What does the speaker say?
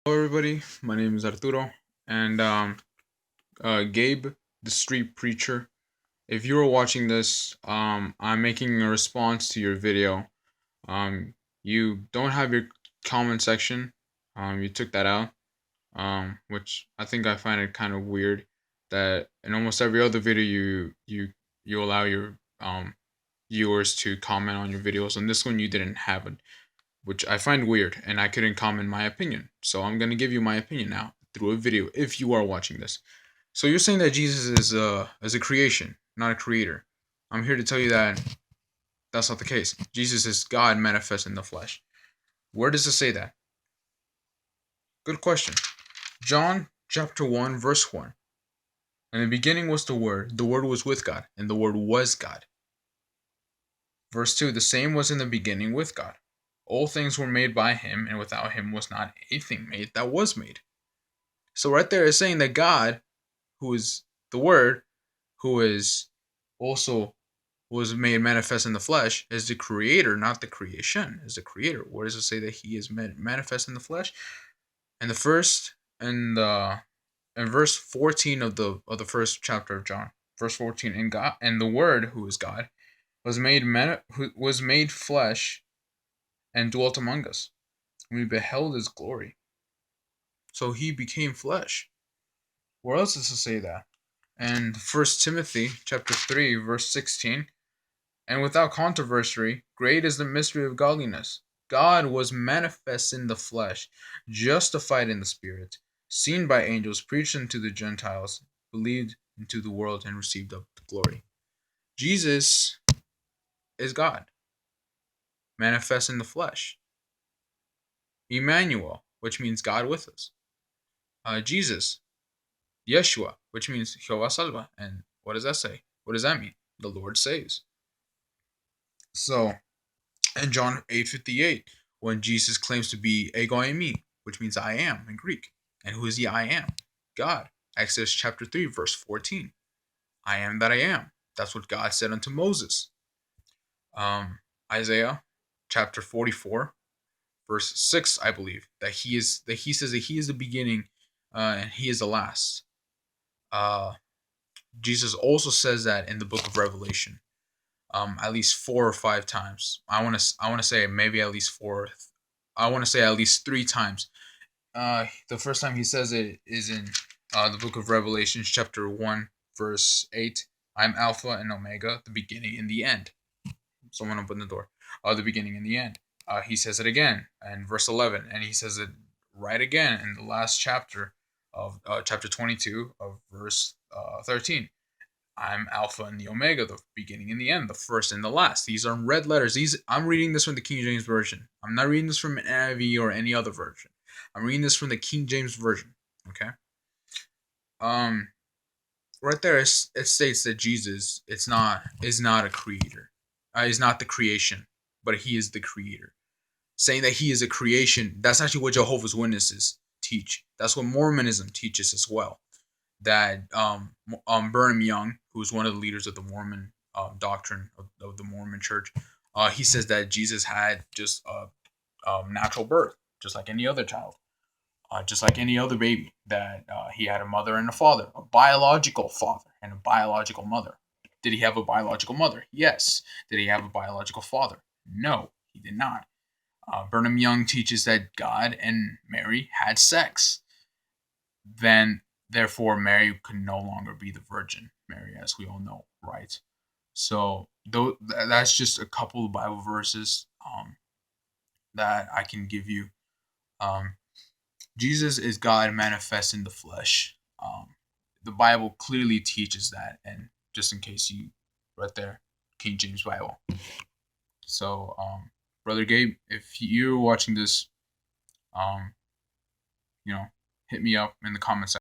Hello, everybody. My name is Arturo, and Gabe, the street preacher. If you are watching this, I'm making a response to your video. You don't have your comment section. You took that out, which I find it kind of weird that in almost every other video you allow your viewers to comment on your videos. On this one, you didn't have it, which I find weird, and I couldn't comment my opinion. So I'm gonna give you my opinion now through a video if you are watching this. So you're saying that Jesus is a creation, not a creator. I'm here to tell you that that's not the case. Jesus is God manifest in the flesh. Where does it say that? Good question. John chapter 1 verse 1. In the beginning was the Word was with God, and the Word was God. Verse 2, the same was in the beginning with God. All things were made by him, and without him was not anything made that was made. So right there is saying that God, who is the Word, who is also was made manifest in the flesh, is the creator, not the creation, is the creator. Where does it say that he is manifest in the flesh? And the first and in verse 14 of the first chapter of John, verse 14, and God and the Word, who is God, who was made flesh and dwelt among us. We beheld his glory. So he became flesh. Where else does it say that? And First Timothy chapter 3, verse 16, and without controversy, great is the mystery of godliness. God was manifest in the flesh, justified in the spirit, seen by angels, preached unto the Gentiles, believed into the world, and received up glory. Jesus is God, manifest in the flesh. Emmanuel, which means God with us. Jesus, Yeshua, which means Jehovah Salva. And what does that say? What does that mean? The Lord saves. So, in John 8:58, when Jesus claims to be ego eimi, which means I am in Greek. And who is the I am? God. Exodus chapter 3, verse 14. I am that I am. That's what God said unto Moses. Isaiah chapter 44, verse 6, I believe, that he says that he is the beginning and he is the last. Uh, Jesus also says that in the book of Revelation, at least 4 or 5 times. I want to say maybe at least four. I want to say at least 3 times. The first time he says it is in the book of Revelation, chapter 1, verse 8. I'm Alpha and Omega, the beginning and the end. Someone open the door. The beginning and the end. He says it again in verse 11, and he says it right again in the last chapter of chapter 22 of verse 13. I'm Alpha and the Omega, the beginning and the end, the first and the last. These are in red letters. I'm reading this from the King James Version. I'm not reading this from an NIV or any other version. I'm reading this from the King James Version. Okay. Um, right there, it states that Jesus is not a creator. Is not the creation, but he is the creator. Saying that he is a creation, that's actually what Jehovah's Witnesses teach. That's what Mormonism teaches as well. That Brigham Young, who's one of the leaders of the Mormon doctrine of the Mormon Church, he says that Jesus had just a natural birth, just like any other child, just like any other baby. That he had a mother and a father, a biological father and a biological mother. Did he have a biological mother? Yes. Did he have a biological father? No, he did not. Brigham Young teaches that God and Mary had sex. Then, therefore, Mary could no longer be the Virgin Mary, as we all know, right? So, that's just a couple of Bible verses that I can give you. Um, Jesus is God manifest in the flesh. The Bible clearly teaches that, and just in case you, right there, King James Bible. So, Brother Gabe, if you're watching this, um, hit me up in the comments